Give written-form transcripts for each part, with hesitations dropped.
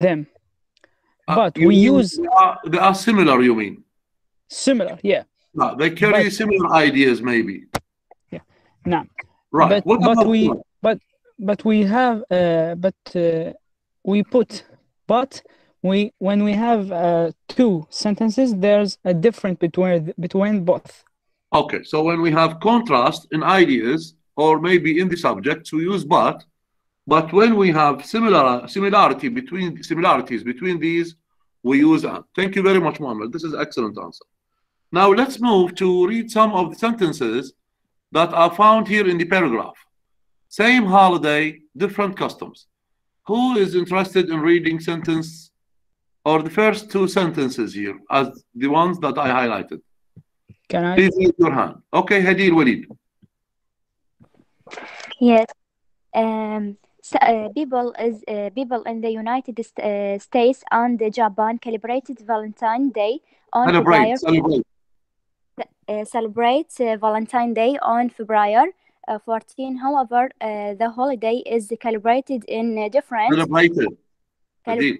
them, but You we mean use they are similar, you mean? similar. Yeah, No, they carry but similar ideas, maybe. yeah, no, Right. What but about we one? but we have we put but we when we have two sentences, there's a difference between both. Okay, so when we have contrast in ideas or maybe in the subjects, we use but. But when we have similarities between these, we use and. Thank you very much, Mohammed. This is an excellent answer. Now let's move to read some of the sentences that are found here in the paragraph. Same holiday, different customs. Who is interested in reading sentence or the first two sentences here as the ones that I highlighted? Can I? Please raise your hand. Okay, Hadil Walid. Yes. People in the United States and Japan celebrated Valentine's Day on Celebrate, February celebrate. celebrates Valentine's Day on February 14. However, the holiday is celebrated in Celebrated. Hadil,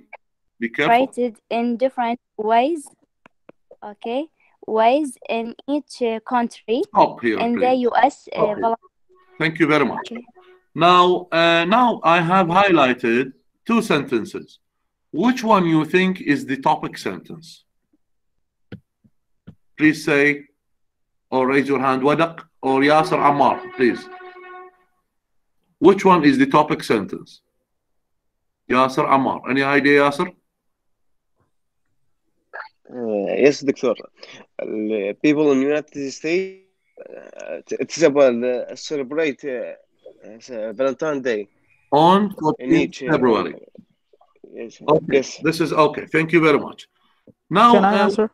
be careful. celebrated in different ways. Okay, ways in each country. Stop here, In the please. U.S., Stop here. Thank you very much. okay. Now I have highlighted two sentences. Which one you think is the topic sentence? Please say or raise your hand. Wadak or Yasser Ammar, please. Which one is the topic sentence? Yasser Ammar. Any idea, Yasser? Yes, دكتور. People in United States it's about celebrate Valentine's Day On in 14th each February. yes. Okay, Yes. this is okay. Thank you very much. Now, Can I answer?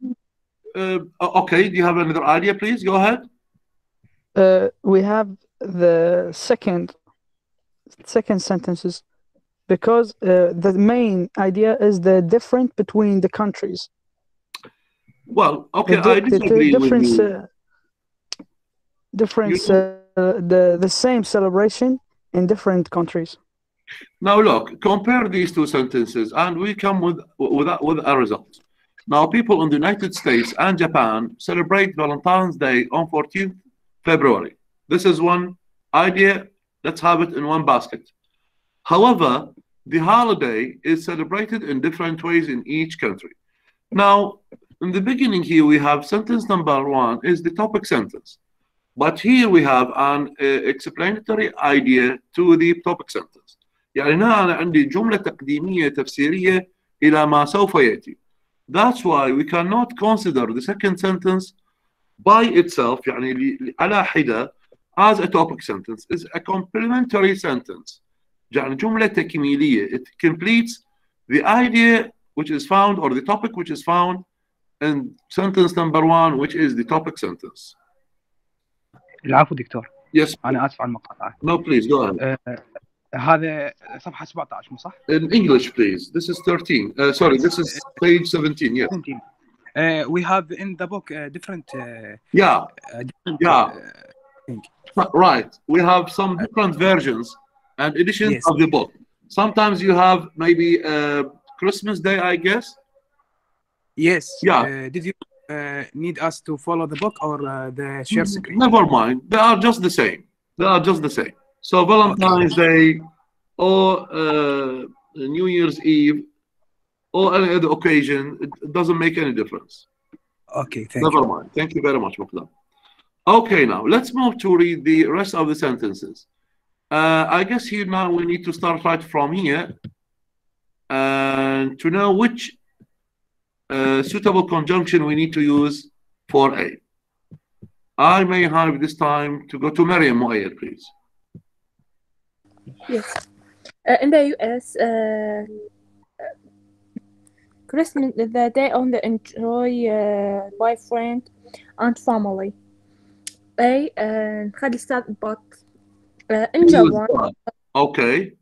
okay, do you have another idea, please? Go ahead. We have the second sentences, because the main idea is the difference between the countries. Well, okay, The I disagree with difference, you. difference, You- the same celebration in different countries. Now look, compare these two sentences, and we come with a result. Now, people in the United States and Japan celebrate Valentine's Day on 14th February. This is one idea. Let's have it in one basket. However, the holiday is celebrated in different ways in each country. Now, in the beginning here, we have sentence number one is the topic sentence. But here we have an explanatory idea to the topic sentence. يعني هنا أنا عندي جملة تقديمية تفسيرية إلى ما سوف يأتي. That's why we cannot consider the second sentence by itself يعني على حدة as a topic sentence. It's a complementary sentence. يعني جملة تكميلية. It completes the idea which is found or the topic which is found in sentence number one, which is the topic sentence. العفو دكتور، Yes. أنا آسف على المقاطعة. No, please go ahead. هذا صفحة 17 مو صح؟ In English, please. This is 13. Sorry, this is page 17. Yes. 17. We have in the book different. Yeah. Different, Yeah. thing. Right. We have some different versions and editions Yes. of the book. Sometimes you have maybe Christmas Day, I guess. Yes. Yeah. Did you need us to follow the book or the share screen? Never mind. They are just the same. They are just the same. So Valentine's Day or New Year's Eve or any other occasion, it doesn't make any difference. Okay, thank Never you. mind. Thank you very much, Muqdam. Okay, now let's move to read the rest of the sentences. I guess here now we need to start right from here and to know which suitable conjunction we need to use for A. I may have this time to go to Maryam Muayyad, please. Yes. In the US, Christmas is the day on the enjoy by friend and family. نخلي start but in Japan, Okay.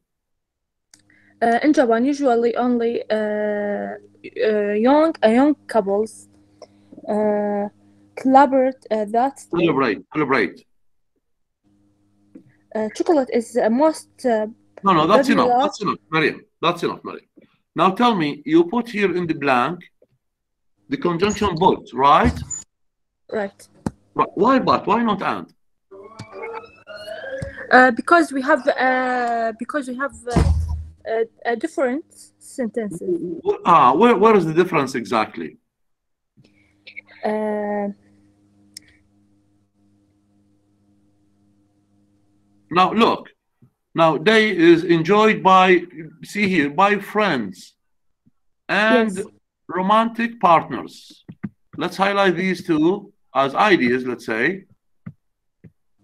in Japan usually only young couples collaborate that Celebrate. chocolate is most No, that's popular. enough. That's enough, Maryam. That's enough, Maryam. Now tell me, you put here in the blank the conjunction but, right? Right. Why but? Why not and? Because we have different sentences. Where is the difference exactly? Now look. Now day is enjoyed by, see here, by friends and Yes. romantic partners. Let's highlight these two as ideas, let's say.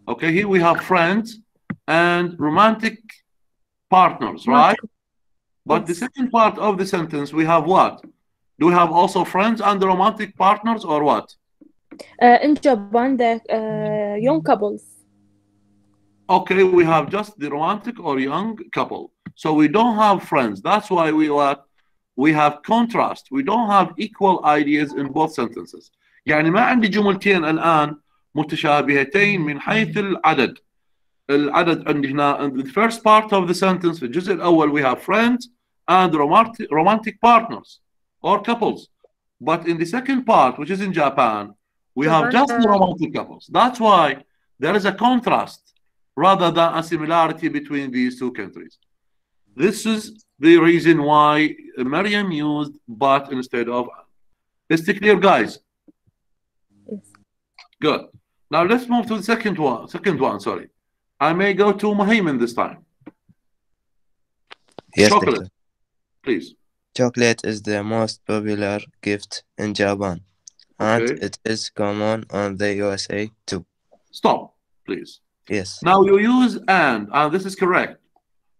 Okay, here we have friends and romantic partners, right? But the Yes. second part of the sentence, we have what? Do we have also friends and romantic partners or what? In Japan, the young couples. Okay, we have just the romantic or young couple. So we don't have friends. That's why we have contrast. We don't have equal ideas in both sentences. يعني ما عندي جملتين الآن متشابهتين من حيث العدد. العدد عندي هنا in the first part of the sentence في الجزء الأول we have friends and romantic partners or couples. But in the second part, which is in Japan, we have just the romantic couples. That's why there is a contrast rather than a similarity between these two countries. This is the reason why Maryam used but instead of and. Is it clear, guys? Yes. Good. Now let's move to the second one, sorry. I may go to Muhaymin this time. Yes, Chocolate, doctor. please. Chocolate is the most popular gift in Japan, and Okay. it is common on the USA too. Stop, please. Yes, Now you use and this is correct.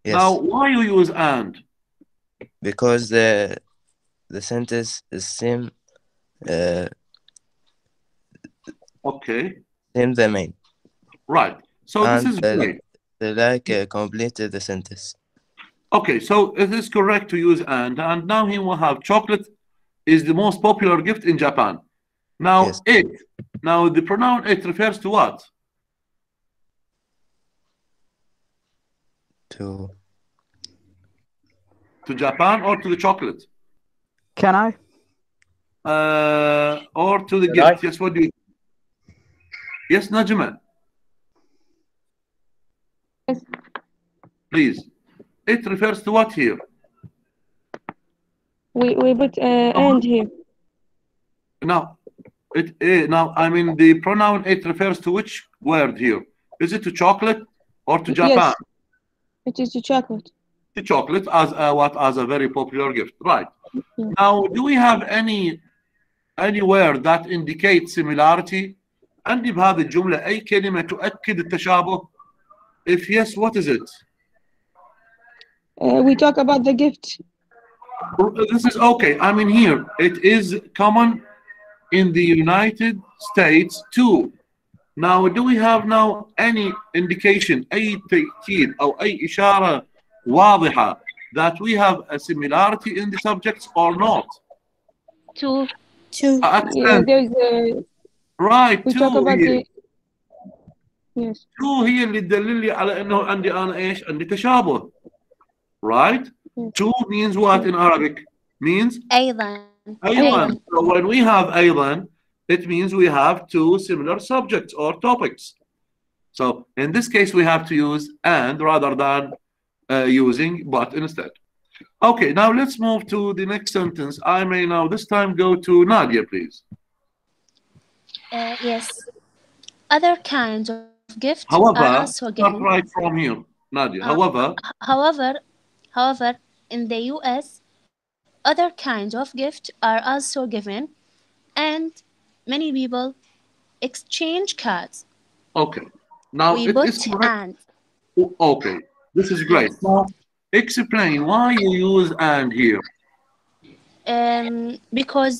yes. Now why you use and? Because the sentence is same Okay, the main, right. So this and is great. they like completed the sentence. Okay, so it is correct to use and now he will have chocolate is the most popular gift in Japan. Now Yes. it, now the pronoun it refers to what? To Japan or to the chocolate? Can I? Or to the gift? Yes, what do you? Yes, Najma. Yes. Please. It refers to what here? We put and here. Now, now I mean the pronoun it refers to which word here? Is it to chocolate or to Japan? Yes. It is the chocolate. The chocolate as as a very popular gift, right? Yeah. Now, do we have any word that indicates similarity? عندي بهذه الجملة أي كلمة تؤكد التشابه؟ If yes, what is it? We talk about the gift. This is okay. I mean here, it is common in the United States too. Now, do we have now any indication, أي تأكيد أو أي إشارة واضحة that we have a similarity in the subjects or not? Two. Yeah, there's a. Right, We two talk about here. the. Yes. two هي اللي تدلل لي على انه عندي انا ايش؟ عندي تشابه. Right? Two means what in Arabic? Means أيضا. أيضا. So when we have أيضا, it means we have two similar subjects or topics. So in this case, we have to use and rather than using but instead. Okay, now let's move to the next sentence. I may now this time go to Nadia, please. Yes. Other kinds of gifts However, are also start given. right from here, Nadia. However, in the US, other kinds of gifts are also given, and many people exchange cards. Okay. Now We it put is correct. and. Okay, this is great. Now explain why you use and here. Because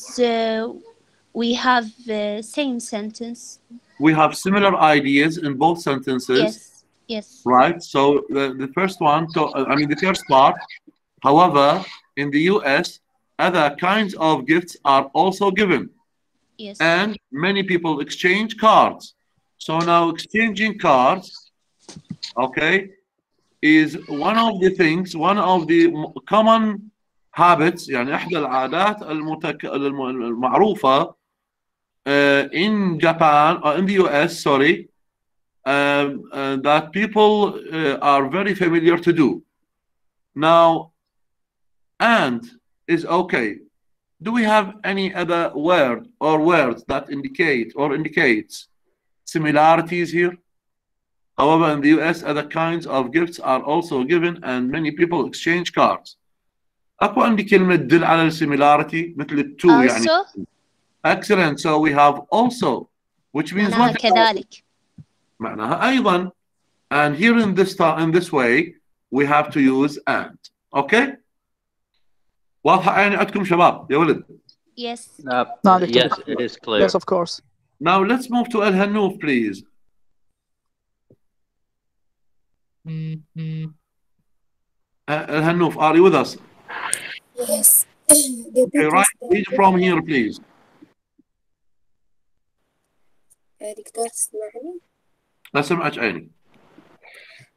we have the same sentence. We have similar ideas in both sentences. Yes. Yes. Right. So the first one, so I mean the first part. However, in the US, other kinds of gifts are also given. Yes. And many people exchange cards. So now exchanging cards, okay, is one of the things, one of the common habits يعني إحدى العادات المعروفة in Japan or in the US, sorry, that people are very familiar to do. Now, and is okay. Do we have any other word or words that indicate or indicates similarities here? However, in the US, other kinds of gifts are also given and many people exchange cards. أكو عندي كلمة تدل على السيميلاريتي مثل التو يعني. Also Excellent. So we have also, which means معناها what? كذلك. معناها أيضا. And here in this way, we have to use and. Okay? واضحة عيني عندكم شباب يا ولد؟ Yes. Yes, it is clear. Yes, of course. Now let's move to El Hanouf, please. El Hanouf, are you with us? Yes. Okay, right. Read from here, please. دكتور تسمعني؟ أسمعك عيني.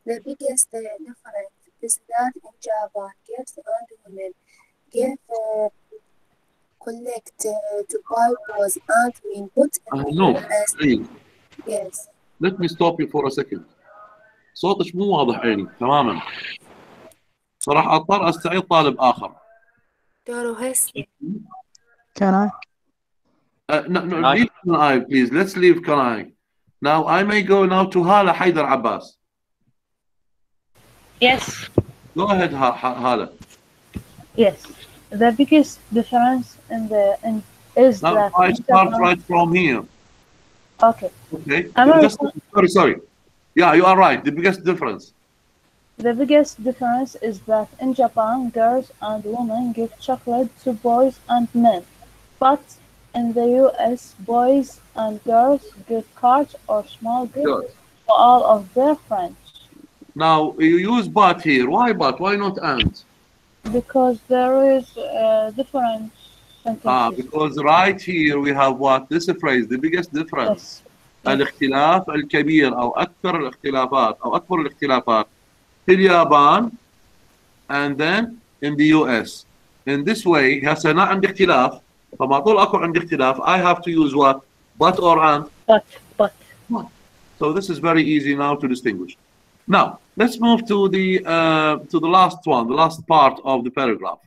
The biggest difference is that in Japan, gifts and women give collect to buy clothes and men put in No, US. please. Yes. Let me stop you for a second. صوتك مو واضح عيني تماما. صراحة أضطر أستعيد طالب آخر. دكتور هسه. Can I? No, leave Kanai, please. Let's leave Kanai. Now, I may go now to Hala Haidar Abbas. Yes, Go ahead, Hala. yes. The biggest difference is Now, that I start right from here. okay. Okay. America- Sorry. Yeah, you are right. The biggest difference. The biggest difference is that in Japan, girls and women give chocolate to boys and men, but in the US, boys and girls give cards or small gifts Good. to all of their friends. Now, you use but here. Why but? Why not and? Because there is different sentences. Because right here we have what? This phrase, the biggest difference. Yes. الاختلاف الكبير أو أكثر الاختلافات أو أكبر الاختلافات في اليابان and then in the US. In this way هسه أنا عندي اختلاف فما طول أكو عندي اختلاف I have to use what? But or and? But. So this is very easy now to distinguish. Now let's move to the last one, the last part of the paragraph.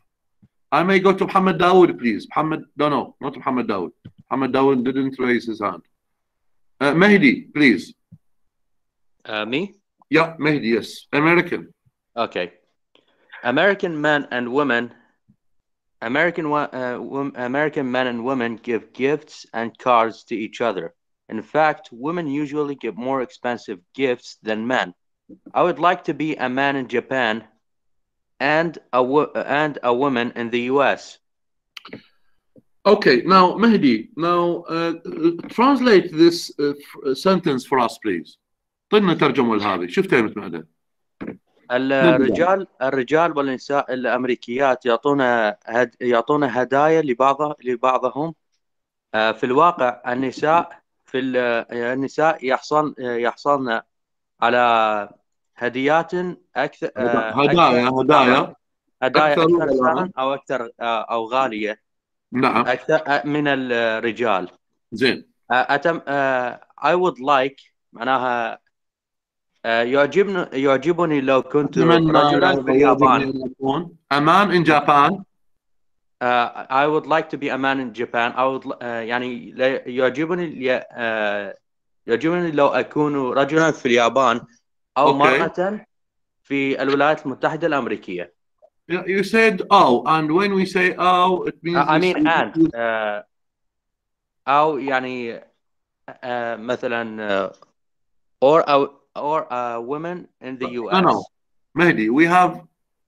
I may go to Muhammad Dawood, please. Muhammad, no, not Muhammad Dawood. Muhammad Dawood didn't raise his hand. Mehdi, please. Me? Yeah, Mehdi, yes. American. Okay. American men and women give gifts and cards to each other. In fact, women usually give more expensive gifts than men. I would like to be a man in Japan and a woman in the US. Okay, now Mehdi, translate this sentence for us, please. طلنا ترجمة لهذه. شوف ترجمة بعدها. الرجال والنساء الامريكيات يعطون هدايا لبعضهم. في الواقع النساء يحصلن على هديات اكثر هدايا اكثر سعرا او اكثر او غاليه. نعم. اكثر من الرجال. زين. I would like معناها يعجبني لو كنت رجلا في اليابان. A man in Japan. I would like to be a man in Japan. I would يعني يعجبني لو أكون رجلا في اليابان أو مرأة في الولايات المتحدة الأمريكية. You said oh, and when we say oh, it means I mean and أو يعني مثلا or women in the US. No, Mehdi, we have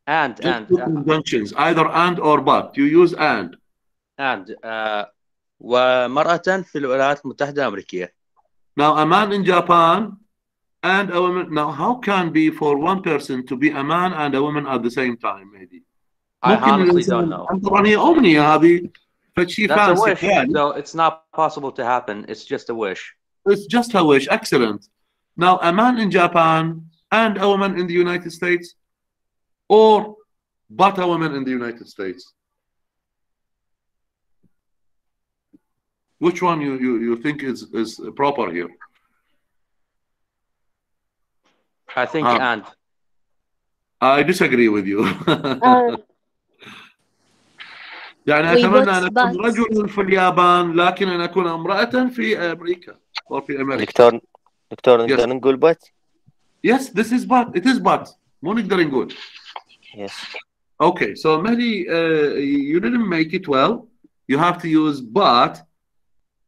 and conjunctions, either and or but. You use and. ومرأة في الولايات المتحدة الأمريكية. Now, a man in Japan and a woman. Now, how can be for one person to be a man and a woman at the same time, Mehdi? I honestly don't know. طبعا هي أمنية هذه. That's a wish. So it's not possible to happen. It's just a wish. It's just a wish. Excellent. Now, a man in Japan and a woman in the United States, or but a woman in the United States. Which one you think is proper here? I think and. I disagree with you. يعني We أتمنى put أن أكون but. رجل في اليابان لكن أن أكون امرأة في أمريكا أو في أمريكا. دكتور Yes. نقدر نقول but. Yes, this is but. It is but. مو نقدر نقول. Yes. Okay, so Mehdi, you didn't make it well. You have to use but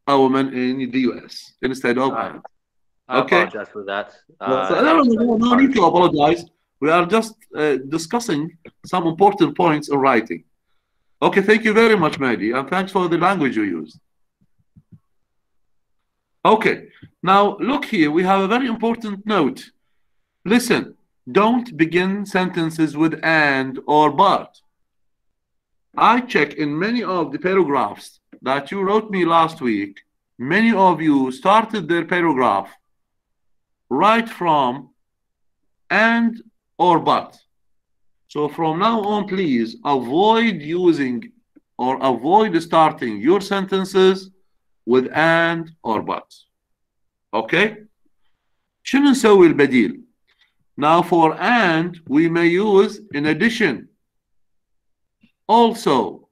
a woman in the US instead of and. I Okay. apologize for that. No need to apologize. We are just discussing some important points in writing. Okay, thank you very much, Mehdi, and thanks for the language you used. Okay, now look here. We have a very important note. Listen, don't begin sentences with and or but. I check in many of the paragraphs that you wrote me last week. Many of you started their paragraph right from and or but. So from now on, please avoid using or avoid starting your sentences with and or but. Okay? شنو نسوي البديل? Now for and, we may use in addition, also,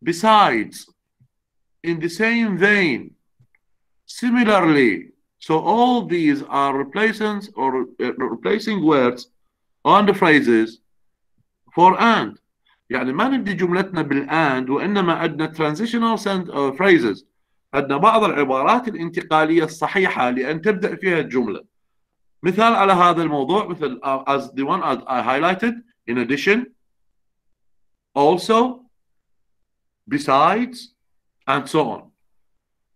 besides, in the same vein, similarly. So all these are replacements or replacing words and phrases for and. يعني ما نبدي جملتنا بالand وإنما عندنا transitional phrases. عندنا بعض العبارات الانتقالية الصحيحة لأن تبدأ فيها الجملة. مثال على هذا الموضوع مثل as the one I highlighted, in addition, also, besides, and so on.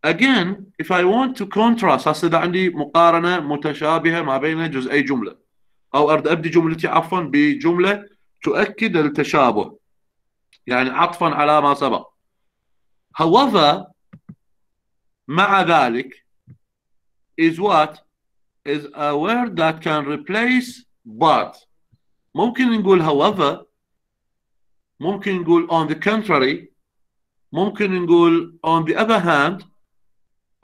Again, if I want to contrast, هسه عندي مقارنة متشابهة ما بين جزئي جملة أو أبدي جملتي عفوا بجملة تؤكد التشابه يعني عطفا على ما سبق. However, مع ذلك is what? Is a word that can replace but. ممكن نقول however, ممكن نقول on the contrary, ممكن نقول on the other hand.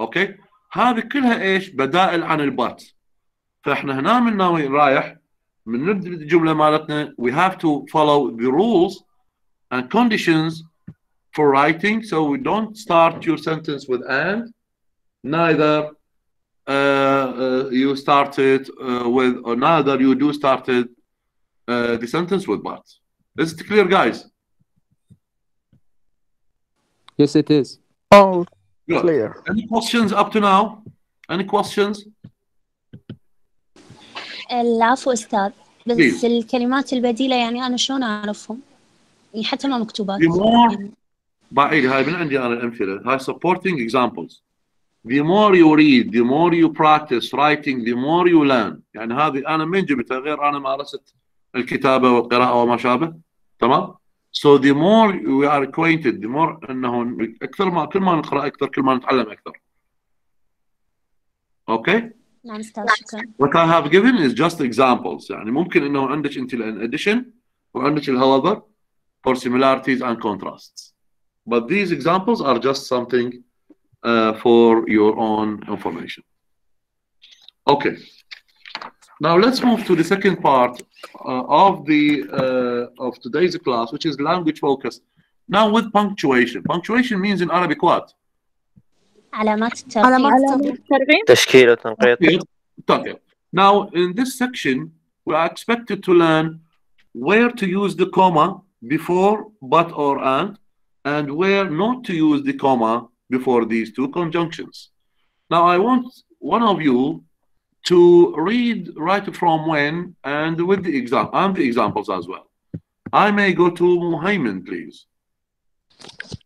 اوكي هذه كلها ايش؟ بدائل عن البات. فاحنا هنا من ناوي رايح من نبدا الجمله مالتنا we have to follow the rules and conditions for writing, so we don't start your sentence with and, neither you started with, or neither you do started the sentence with but. Is it clear, guys? Yes, it is. Oh, Good. clear. Any questions up to now? Any questions? العفو أستاذ، بس Please. الكلمات البديلة يعني أنا شلون أعرفهم؟ يعني حتى ما مكتوبات. The more بعيد هاي من عندي أنا الأمثلة هاي supporting examples. The more you read, the more you practice writing, the more you learn. يعني هذه أنا من جبتها غير أنا مارست الكتابة والقراءة وما شابه. تمام؟ So the more we are acquainted, the more أنه أكثر ما كل ما نقرأ أكثر كل ما نتعلم أكثر. Okay? نعم أستاذ شكرا. What I have given is just examples. يعني ممكن إنه عندك أنت an addition وعندك however for similarities and contrasts. But these examples are just something for your own information. Okay. Now let's move to the second part of today's class, which is language focus. Now with punctuation. Punctuation means in Arabic what? علامات الترغيب. تشكيل وتنقيط. Now in this section we are expected to learn where to use the comma before but or and where not to use the comma before these two conjunctions. Now I want one of you to read right from when and with the examples as well. I may go to Muhaymin, please.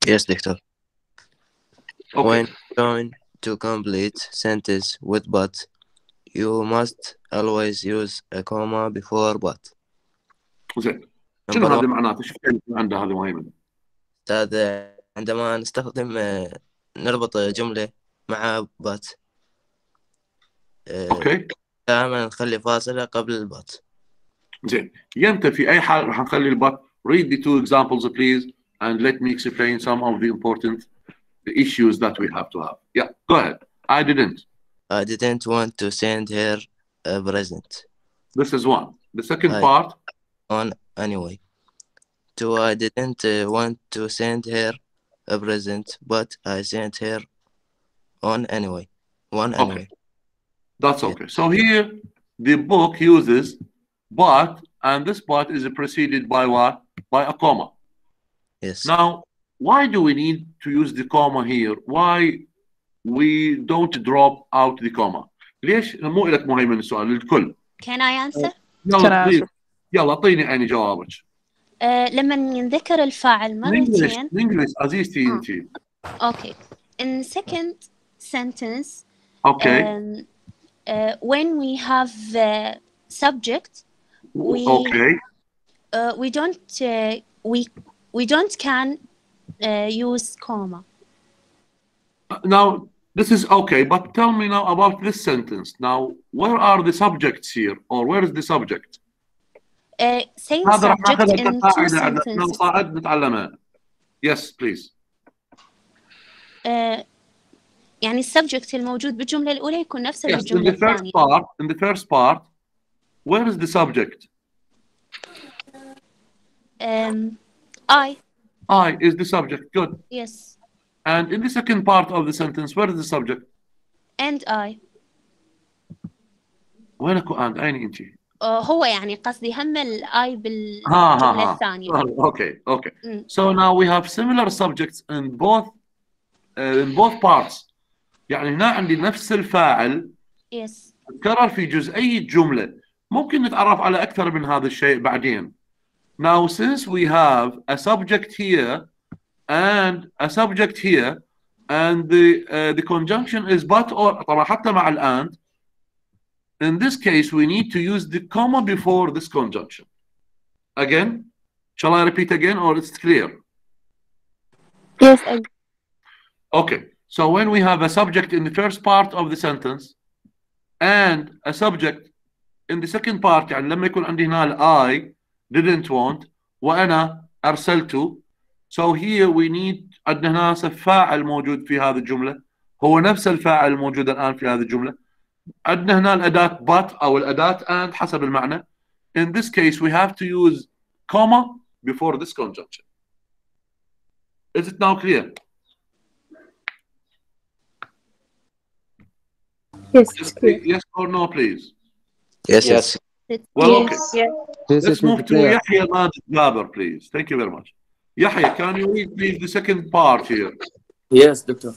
Yes, Doctor. Okay. When going to complete sentence with but, you must always use a comma before but. زين. شنو هذا معناته؟ شو عنده هذا مهيمن؟ أستاذ عندما نستخدم نربط جملة مع but. اوكي. دائما نخلي فاصلة قبل البط. زين. يمتى في أي حال راح نخلي البط. Read the two examples please and let me explain some of the important issues that we have to have. Yeah, go ahead. I didn't want to send her a present. This is one. The second part? On anyway. 2, I didn't want to send her a present, but I sent her on anyway. One anyway. Okay. That's okay. So here the book uses but, and this but is preceded by what? By a comma. Yes. Now, why do we need to use the comma here? Why we don't drop out the comma? ليش؟ مو لك مهيمن السؤال للكل. Can I answer? يلا يلا اعطيني عيني جوابك. لما ينذكر الفاعل مرتين. English عزيزتي انت. Okay. In second sentence. Okay. When we have subject, we don't can use comma. Now this is okay, but tell me now about this sentence. Now, where are the subjects here, or where is the subject? Same subject in 2 sentences. Yes, please. يعني السبجكت الموجود بالجملة الأولى يكون نفسه Yes, بالجملة الثانية. In the first part, where is the subject? I is the subject. Good. Yes. And in the second part of the sentence, where is the subject? And I. وينك and أين أنت؟ هو يعني قصدي هم I بالجملة الثانية. Okay. So now we have similar subjects in both parts. يعني هنا عندي نفس الفاعل. Yes. تكرر في جزئية جملة. ممكن نتعرف على أكثر من هذا الشيء بعدين. Now, since we have a subject here and a subject here, and the conjunction is but or طبعا حتى مع and, in this case we need to use the comma before this conjunction. Again, shall I repeat again, or it's clear? Yes. Okay. So when we have a subject in the first part of the sentence and a subject in the second part, يعني لما يكون عندي هنا I didn't want وأنا أرسلت. So here we need عندنا هنا فاعل موجود في هذه الجملة هو نفس الفاعل الموجود الآن في هذه الجملة. عندنا هنا الأداة but أو الأداة and حسب المعنى. In this case we have to use comma before this conjunction. Is it now clear? Yes, it's clear. Yes or no, please? Yes. Well, okay. Yes. Let's move to Yahya Majid Gaber, please. Thank you very much. Yahya, can you read please the second part here? Yes, doctor.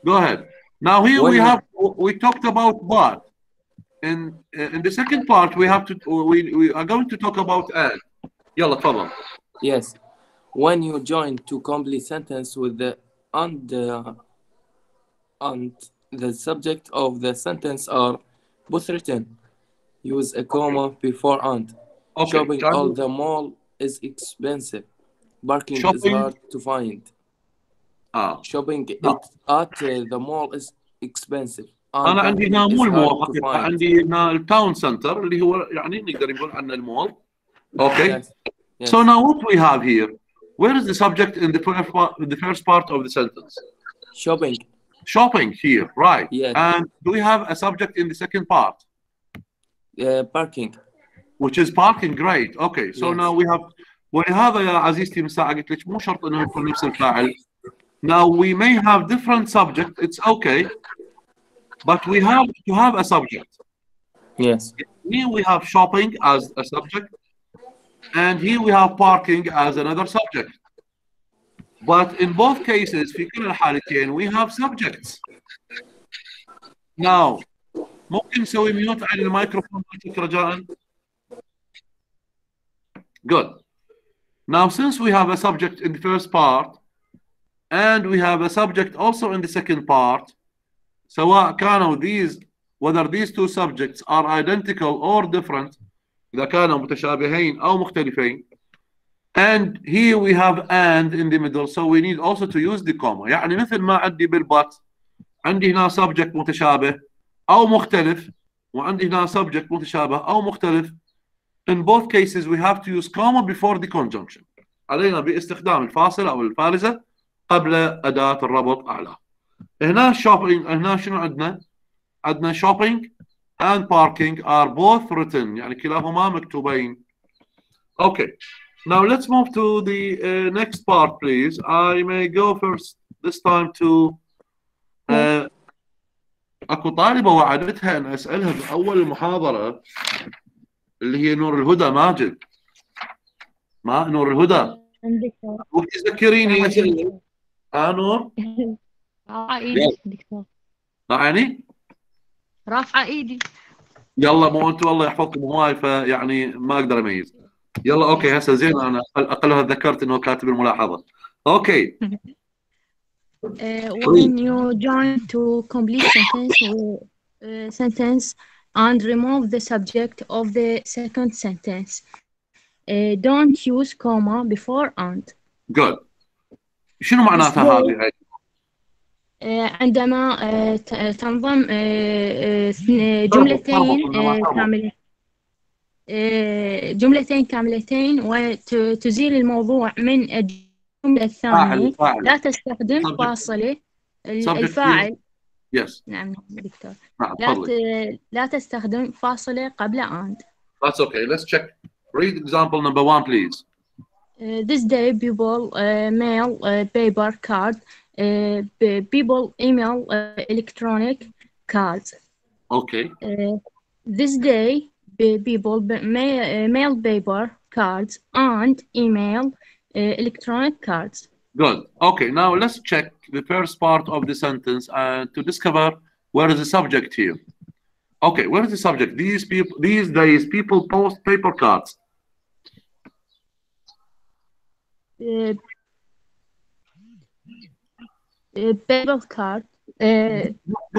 Go ahead. Now here we talked about but. In the second part we are going to talk about and. يلا تفضل. Yes. When you join two complete sentence with the and the subject of the sentence are both written, use a comma before and. Okay. Shopping at the mall is expensive. Parking is hard to find. Shopping at the mall is expensive. أنا عندي هنا مو المول حقيقة عندي هنا التاون سنتر اللي هو يعني نقدر نقول عنه المول. Okay. Yes. So now what we have here, where is the subject in the first part of the sentence? Shopping. Shopping here, right? Yes. And do we have a subject in the second part? Parking. Which is parking, great. Okay, so yes. Now we have ولهذا يا عزيزتي من ساعة قلت لك مو شرط إنه يكون نفس الفاعل. Now we may have different subject, it's okay, but we have to have a subject. Yes. Here we have shopping as a subject, and here we have parking as another subject. But in both cases, في كل الحالتين we have subjects. Now, ممكن نسوي ميوت على الميكروفون رجاء. Good. Now, since we have a subject in the first part, and we have a subject also in the second part, سواء كانوا whether these two subjects are identical or different, إذا كانوا متشابهين أو مختلفين, and here we have and in the middle, so we need also to use the comma. يعني مثل ما عندي بالبات عندي هنا subject متشابه أو مختلف وعندي هنا subject متشابه أو مختلف. In both cases we have to use comma before the conjunction. علينا باستخدام الفاصلة أو الفارزة قبل أداة الربط أعلى. هنا shopping، هنا شنو عندنا؟ عندنا shopping and parking are both written، يعني كلاهما مكتوبين. Okay. Now let's move to the next part, please. I may go first this time to اكو طالبة وعدتها ان اسألها بأول المحاضرة اللي هي نور الهدى ماجد. ما نور الهدى وتذكريني يا سيدي. نور رافعة ايدي دكتور. يعني رافعة ايدي. يلا مو انتم الله يحفظكم هواي فيعني ما اقدر اميز. يلا اوكي هسه زين انا اقلها تذكرت انه كاتب الملاحظة. اوكي. When you join to complete sentence and remove the subject of the second sentence, don't use comma before and. Good. شنو معناتها هذه؟ عندما تنضم جملتين كاملتين وتزيل الموضوع من الجملة الثانية لا تستخدم فاصلة. الفاعل Yes. نعم دكتور. نعم لا تستخدم فاصلة قبل and. That's okay. Let's check. Read example number 1, please. This day people mail paper card. People email electronic cards. Okay. This day people mail paper cards and email electronic cards. Good. Okay, now let's check the first part of the sentence to discover where is the subject here. Okay, where is the subject? These days people post paper cards. Paper card.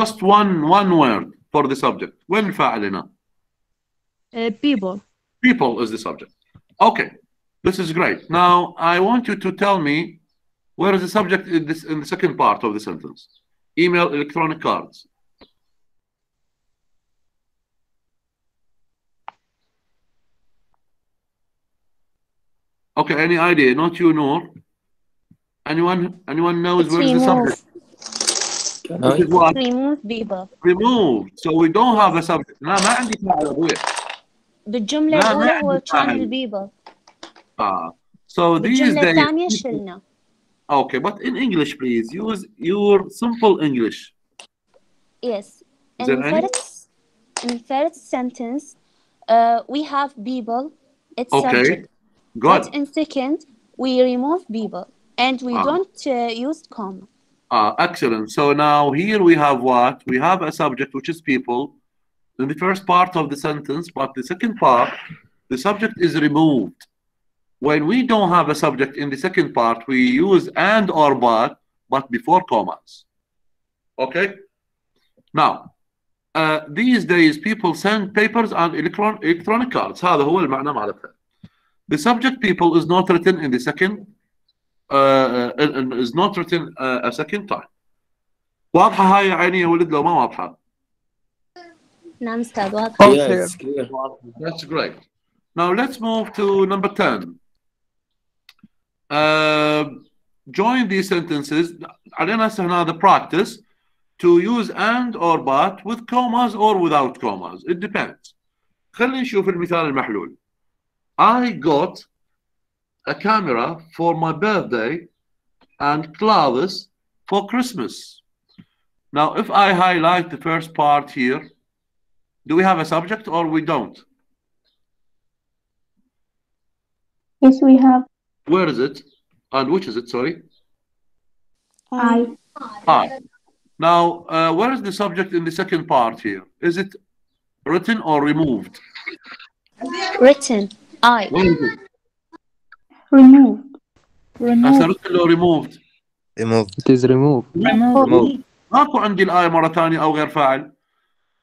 Just one word for the subject. وين الفاعل هنا؟ People. People is the subject. Okay, this is great. Now I want you to tell me where is the subject in the second part of the sentence. Email electronic cards. Okay, any idea? Not you, Noor. Anyone knows where is the subject? Remove people. Remove. So we don't have a subject. لا ما عندي فاعل أبويا. بالجملة الأولى هو كان البيبل. So these days. بالجملة الثانية شلنا. Okay, but in English, please use your simple English. Yes. In the first sentence, we have people. It's okay. Subject. Good. But in second, we remove people and we don't use comma. Excellent. So now here we have what? We have a subject which is people in the first part of the sentence, but the second part, the subject is removed. When we don't have a subject in the second part, we use and or but before commas. Okay? Now, these days people send papers and electronic cards. هذا هو المعنى معناتها. The subject people is not written in the second, is not written a second time. واضحة هاي عيني يا ولد لو ما واضحة؟ نعم أستاذ واضحة. Yes, clear. That's great. Now let's move to number 10. Join these sentences. علينا هنا the practice to use and or but with commas or without commas. It depends. خلينا نشوف المثال المحلول. I got a camera for my birthday and clothes for Christmas. Now, if I highlight the first part here, do we have a subject or we don't? Yes, we have. Where is it? And which is it? Sorry. I. Now, where is the subject in the second part here? Is it written or removed? Written. I. Where is it? Removed. written or removed? Removed. It is removed. Removed. ماكو عندي الآية مرة ثانية أو غير فاعل.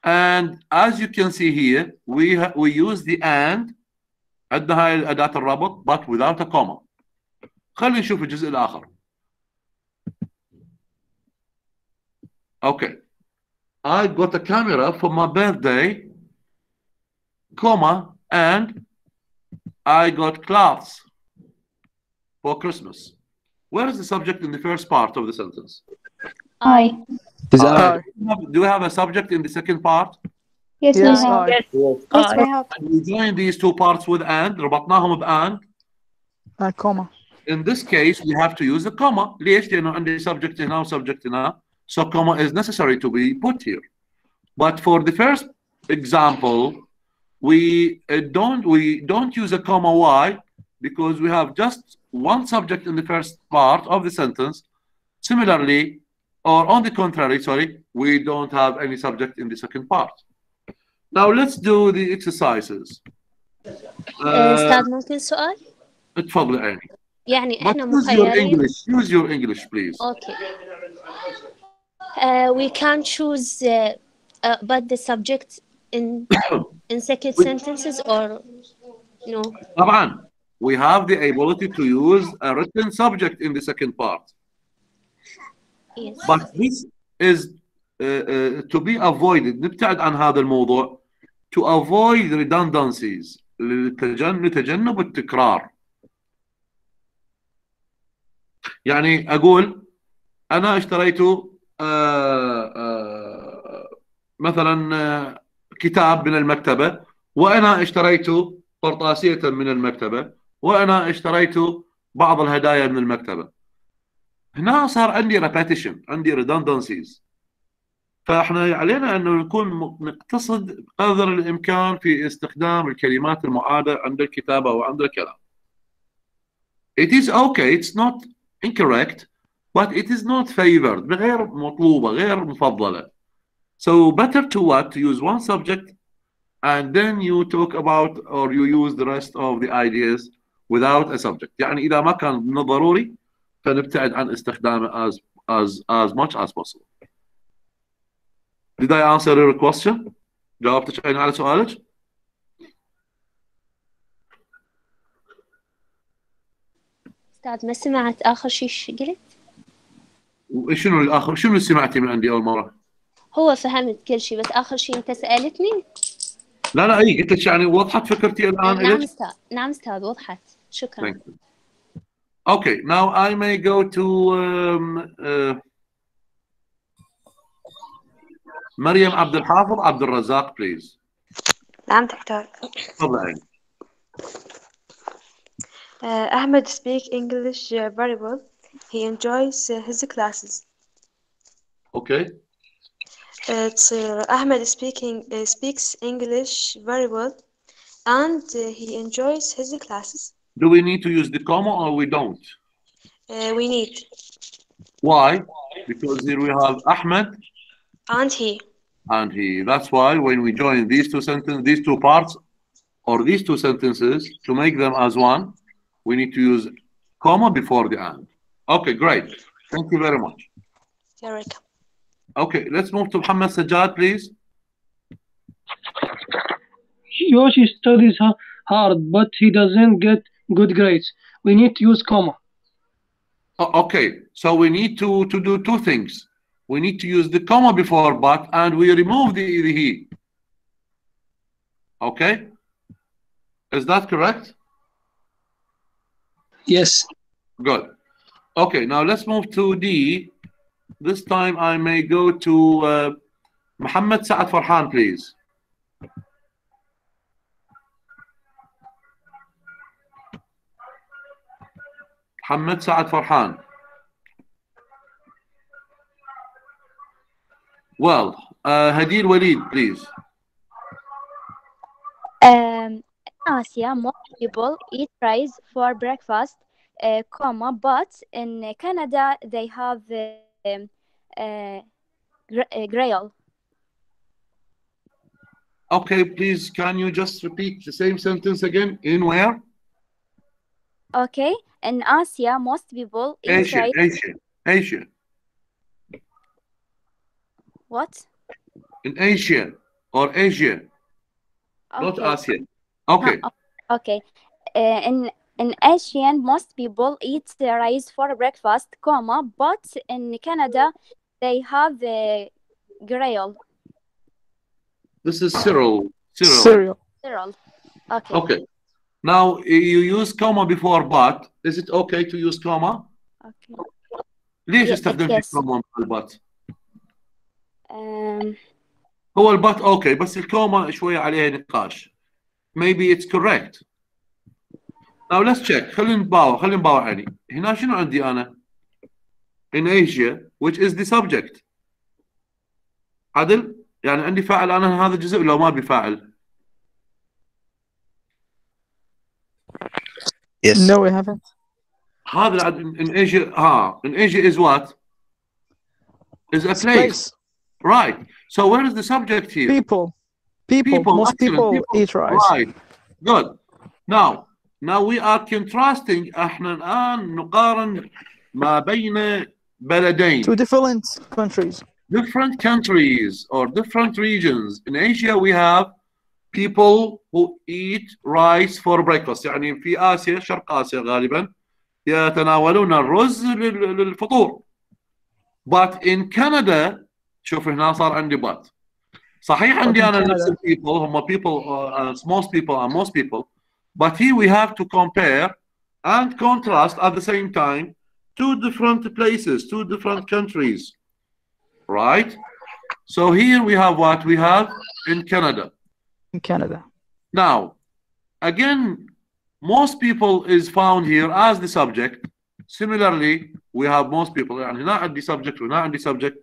And as you can see here, we use the and. عندنا هاي أداة الربط but without a comma. خلينا نشوف الجزء الآخر. Okay. I got a camera for my birthday, comma, and I got clothes for Christmas. Where is the subject in the first part of the sentence? I. Do we have a subject in the second part? Yes, we have. Yes. Yes, we have. And we join these two parts with and. ربطناهم بand. comma. In this case, we have to use a comma. ليش؟ لأنه عندي subject هنا subject هنا. So comma is necessary to be put here. But for the first example, we don't use a comma. Why? Because we have just one subject in the first part of the sentence. Similarly, or on the contrary, sorry, we don't have any subject in the second part. Now let's do the exercises. أستاذ ممكن سؤال؟ اتفضل عيني. يعني احنا Use your مخيرين. English. Use your English, please. Okay. We can choose but the subject in second sentences or no? طبعا. We have the ability to use a written subject in the second part. Yes. But this is to be avoided. نبتعد عن هذا الموضوع to avoid redundancies. لتجنب التكرار. يعني أقول أنا اشتريت مثلا كتاب من المكتبة، وأنا اشتريت قرطاسية من المكتبة، وأنا اشتريت بعض الهدايا من المكتبة. هنا صار عندي repetition، عندي redundancies. فاحنا علينا انه نكون نقتصد قدر الامكان في استخدام الكلمات المعادة عند الكتابة وعند الكلام. It is okay, it's not incorrect, but it is not favored. غير مطلوبة، غير مفضلة. So better to what? To use one subject and then you talk about or you use the rest of the ideas without a subject. يعني إذا ما كان من ضروري فنبتعد عن استخدامه as much as possible. Did I answer your question? جاوبتك على سؤالك؟ أستاذ ما سمعت آخر شيء قلت؟ شنو الآخر؟ شنو اللي سمعتي من عندي أول مرة؟ هو فهمت كل شيء بس آخر شيء أنت سألتني؟ لا أي قلت لك يعني وضحت فكرتي الآن؟ نعم أستاذ، نعم أستاذ وضحت. شكرا. Okay, now I may go to مريم عبد الحافظ عبد الرزاق please. نعم دكتور. تفضل. Ahmed speak English very well. He enjoys his classes. Okay. It's Ahmed speaks English very well, and he enjoys his classes. Do we need to use the comma or we don't? We need. Why? Because here we have Ahmed and he. And he. That's why when we join these two sentences, these two parts, or these two sentences, to make them as one, we need to use comma before the and. Okay, great. Thank you very much. You're welcome. Okay, let's move to Muhammad Sajjad, please. Yoshi studies hard, but he doesn't get good grades. We need to use comma. Okay, so we need to do two things. We need to use the comma before but, and we remove the he. Okay? Is that correct? Yes. Good. Okay, now let's move to D. This time I may go to Muhammad Saad Farhan, please. Muhammad Saad Farhan. Well, Hadil Walid, please. Asia, most people eat rice for breakfast, but in Canada they have grill. Okay, please, can you just repeat the same sentence again? In where? Okay, in Asia, most people eat rice. Asia. What? In Asia or Asia, okay. Not Asia. Okay. Okay. In Asian, most people eat rice for breakfast, but in Canada they have grill. This is cereal. Cereal. Okay. Okay. Now you use comma before but. Is it okay to use comma? Okay. ليش استخدمت yes. الكوما مع البات؟ Um, هو البات اوكي بس الكوما شويه عليها نقاش. Maybe it's correct. Now let's check. خلينا نباوع يعني. هنا شنو عندي انا؟ In Asia, which is the subject. عدل؟ يعني عندي فاعل انا هذا الجزء لو ما بفاعل. Yes. No, we haven't. هذا in Asia in Asia is what? Is a place. Right. So where is the subject here? People. Most people eat rice. Right. Good. Now we are contrasting. احنا الآن نقارن ما بين بلدين. Two different countries. Different countries or different regions. In Asia we have people who eat rice for breakfast. يعني في آسيا شرق آسيا غالبا يتناولون الرز للفطور. But in Canada شوف هنا صار عندي بات. صحيح عندي أنا نفس people هم people most people and most people. But here we have to compare and contrast at the same time two different places, two different countries. Right? So here we have what we have in Canada. In Canada. Now, again, most people is found here as the subject. Similarly, we have most people. يعني هنا عندي subject وهنا عندي subject.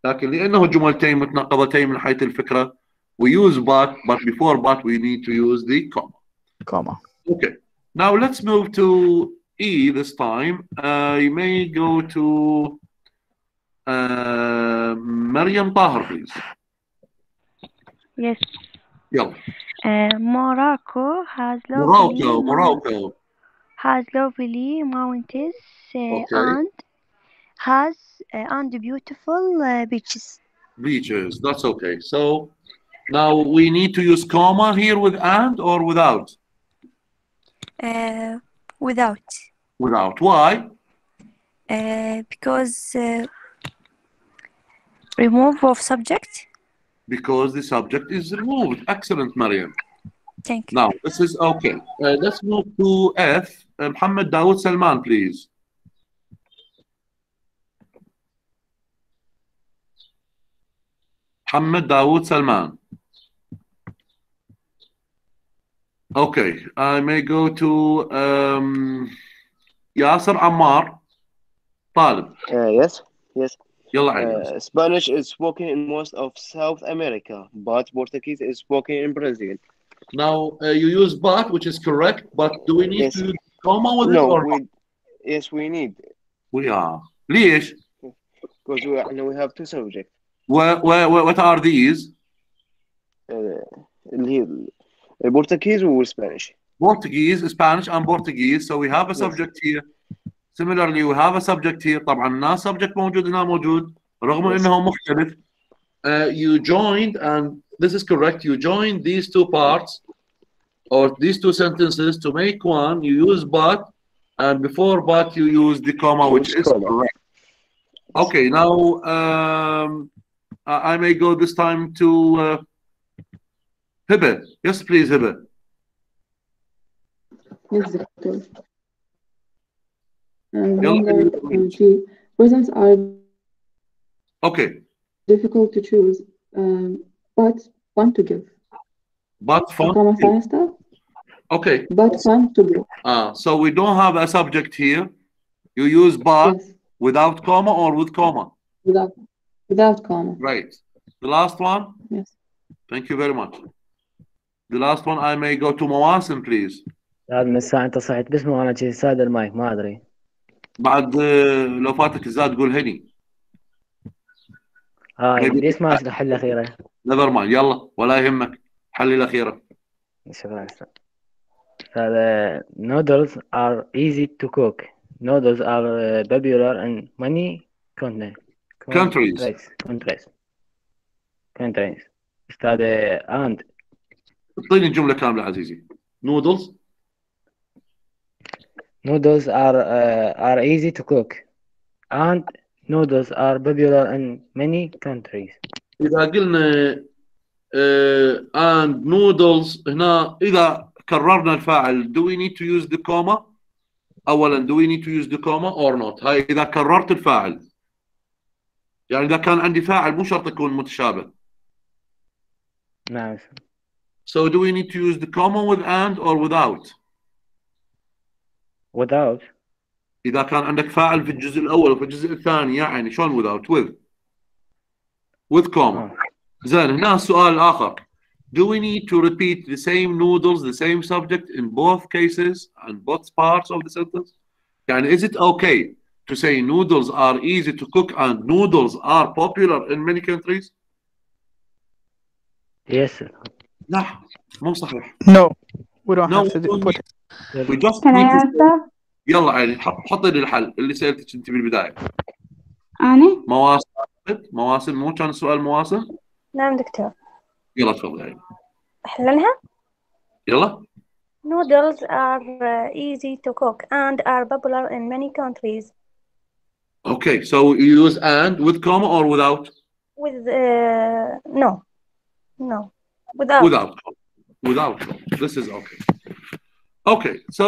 لكن لأنه جملتين متناقضتين من حيث الفكرة, we use but before but we need to use the comma. Okay. Now let's move to E this time. You may go to Maryam Tahir, please. Yes. يلا. Morocco has lovely mountains and has and beautiful beaches. Beaches, that's okay. So now we need to use comma here with and or without? Without. Without. Why? Because remove of subject. Because the subject is removed. Excellent, Mariam. Thank you. Now, this is okay. Let's move to F. Mohammed Dawood Salman, please. Mohammed Dawood Salman. Okay, I may go to Yasser Ammar Talib. Yes. يلا Spanish is spoken in most of South America, but Portuguese is spoken in Brazil. Now you use but, which is correct, but do we need to use comma with it or not? Yes, we need. We are. ليش? Because we have two subjects. What are these? Portuguese or Spanish? Portuguese, Spanish, and Portuguese. So we have a subject here. Similarly, we have a subject here. طبعا هنا subject موجود هنا موجود رغم انه مختلف. You joined, and this is correct. You joined these two parts or these two sentences to make one. You use but, and before but you use the comma, which is correct. Okay, now I may go this time to Hibe. Yes, please, Hibe. Yes, doctor. Presents are okay. Difficult to choose, but fun to give. But fun. Okay. But fun to give. So we don't have a subject here. You use but without comma or with comma? Without comma. Right. The last one? Yes. Thank you very much. The last one I may go to Mawasim, please. بعد من الساعة أنت صحيت باسمه وأنا شي ساد المايك ما أدري. بعد لو فاتك الزاد قول هني. ليش ما أصدق حل الأخيرة؟ Never mind. يلا ولا يهمك. حل الأخيرة. شكرا. The noodles are easy to cook. Noodles are popular in many countries. أستاذ and. اعطيني الجملة كاملة عزيزي. Noodles. Noodles are easy to cook, and noodles are popular in many countries. إذا قلنا and noodles هنا إذا كررنا الفاعل do we need to use the comma? اولا do we need to use the comma or not؟ هاي اذا كررت الفاعل، يعني اذا كان عندي فاعل مو شرط يكون متشابه. نعم. So do we need to use the comma with and or without؟ without. اذا كان عندك فاعل في الجزء الاول وفي الجزء الثاني يعني شلون without؟ with comma. زين هنا السؤال الاخر. Do we need to repeat the same noodles, the same subject in both cases and both parts of the sentence? يعني is it okay to say noodles are easy to cook and noodles are popular in many countries? Yes. لا مو صحيح. No, we don't have to put it. We just Can I need to answer? يلا عيني حطي لي الحل اللي سألتك انت بالبداية. أنا؟ مواسم مو كان السؤال مواسم؟ نعم دكتور. يلا تفضلي عيني. أحللها؟ يلا. Noodles are easy to cook and are popular in many countries. Okay, so you use and with comma or without? With no, without. Without. This is okay. Okay, so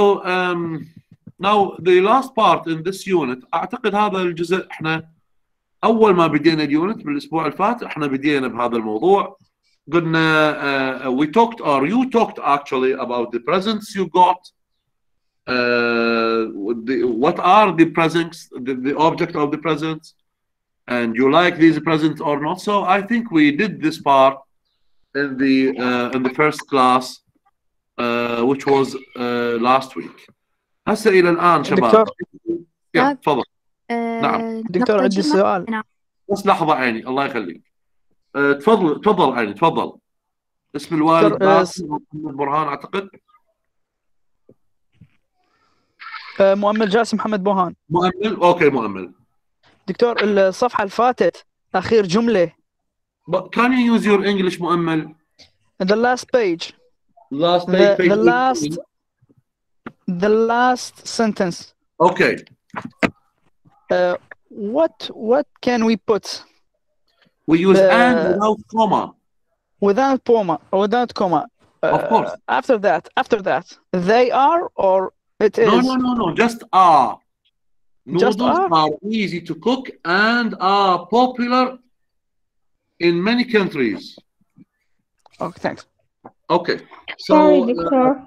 now the last part in this unit أعتقد هذا الجزء احنا أول ما بدينا اليونت بالأسبوع الفات احنا بدينا بهذا الموضوع. قلنا we talked or you talked actually about the presents you got. What are the presents, the object of the presents, and you like these presents or not? So I think we did this part in the first class, which was last week. هسه إلى الآن شباب. تفضل. نعم. دكتور عندي سؤال. بس لحظة عيني الله يخليك. تفضل عيني تفضل. اسم الوالد محمد برهان أعتقد. مؤمل جاسم محمد بوهان. مؤمل أوكي مؤمل. دكتور الصفحة اللي فاتت آخر جملة. Can you use your English مؤمل؟ The last page. Last page. The last sentence. Okay. What can we put? We use and without comma. Without comma. Of course. After that, they are or it is. No. Just are. Just Noodles are easy to cook and are popular in many countries. Okay, thanks. Okay. So, sorry, Doctor.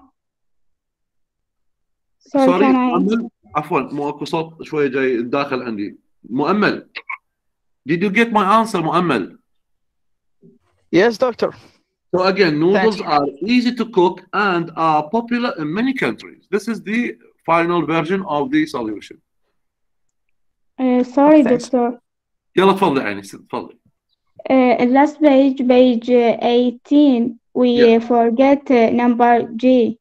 Sorry, مؤمل عفوا مو اكو صوت شويه جاي داخل عندي. مؤمل. Did you get my answer مؤمل؟ Yes, doctor. So again, noodles are easy to cook and are popular in many countries. This is the final version of the solution. Sorry, Doctor. يلا تفضلي عيني تفضلي. Last page 18 we forget number G.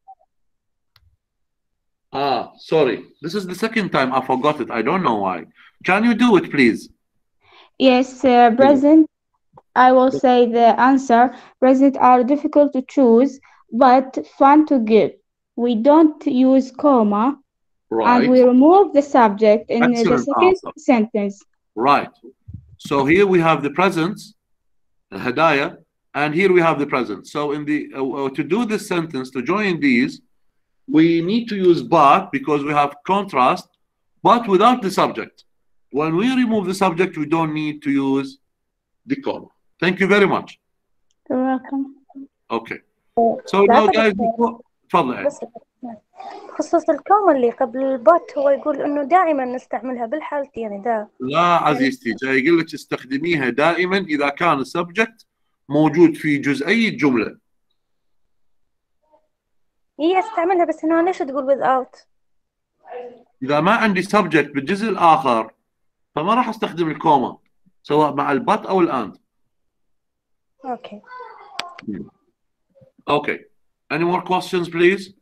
Sorry. This is the second time I forgot it. I don't know why. Can you do it, please? Yes, present. I will say the answer. Present are difficult to choose, but fun to give. We don't use comma, and we remove the subject in the second sentence. Right. So here we have the presents, hadaya, and here we have the present. So in the to do this sentence, to join these, we need to use but because we have contrast, but without the subject. When we remove the subject, we don't need to use the comma. Thank you very much. You're welcome. Okay. So now guys, تفضل. خصوص الكوما اللي قبل البوت هو يقول انه دائما نستعملها بالحالتين ده. لا عزيزتي جاي يقول لك استخدميها دائما اذا كان السبجكت موجود في جزئي الجمله. هي استعملها بس هنا ليش تقول without؟ اذا ما عندي subject بالجزء الاخر فما راح استخدم الكوما سواء مع البت او الاند. Okay. Okay. Any more questions, please?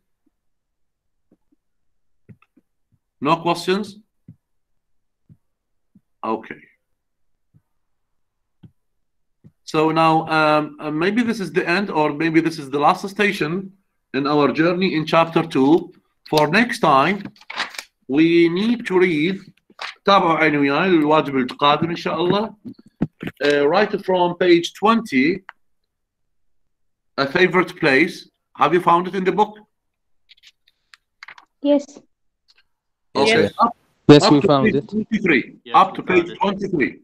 No questions? Okay. So now maybe this is the end or maybe this is the last station in our journey in chapter 2. For next time, we need to read تابعوا عيني وياي الواجب القادم إن شاء الله. Right from page 20, a favorite place. Have you found it in the book? Yes. Okay. Yes, Up we to found page it. 23. Yes, Up to we found page it. 23.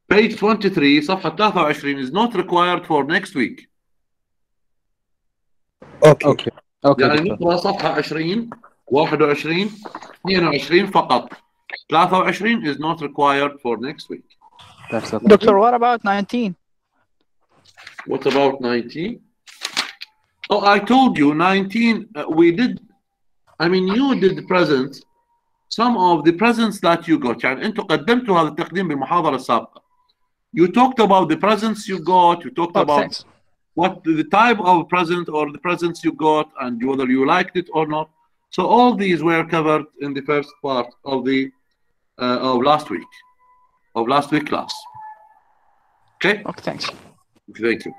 Page 23 صفحة 23 is not required for next week. Okay. يعني دكتور. نقرأ صفحة 20 21 22 فقط. 23 is not required for next week. That's okay. Doctor, what about 19? What about 19? Oh, I told you 19 we did. I mean you did present some of the presents that you got. يعني أنتوا قدمتوا هذا التقديم بالمحاضرة السابقة. You talked about the presents you got. You talked about Thanks. what the type of present or the presents you got and whether you liked it or not. So all these were covered in the first part of the of last week class. Okay. Okay, thanks. Thank you.